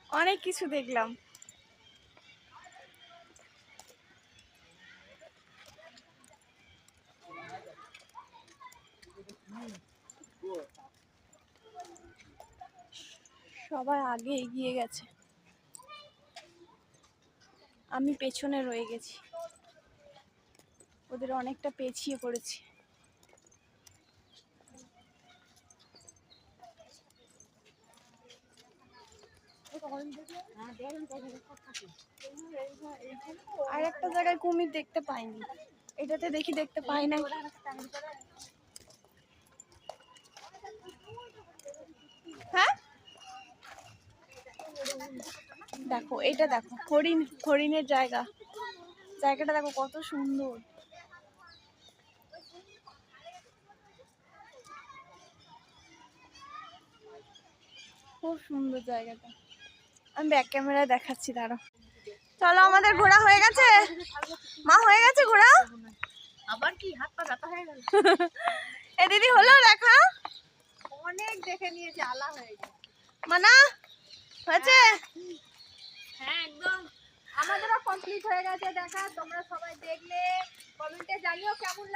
অনেক কিছু দেখলাম। সবাই আগে এগিয়ে গেছে, আমি পেছনে রয়ে গেছি, ওদের অনেকটা পেছিয়ে পড়েছি। আর একটা জায়গায় কুমির দেখতে পাইনি, এটাতে দেখি দেখতে পাই না। হ্যাঁ দেখো, এটা দেখো হরিণ, হরিণের জায়গা, জায়গাটা দেখো কত সুন্দর। খুব সুন্দর জায়গাটা, আমি ব্যাক ক্যামেরায় দেখাচ্ছি, দাঁড়াও। চলো, আমাদের ঘোরা হয়ে গেছে, মা হয়ে গেছে ঘোরা। আবার কি হাত পা ব্যথা হয়ে গেল? এ দিদি হলো দেখা, অনেক দেখে নিয়েছে, আলা হয়ে গেছে। মানা হয়েছে? হ্যাঁ একদম, আমাদেরও কমপ্লিট হয়ে গেছে দেখা। তোমরা সবাই দেখলে, কমেন্টে জানিও কেমন লাগলো।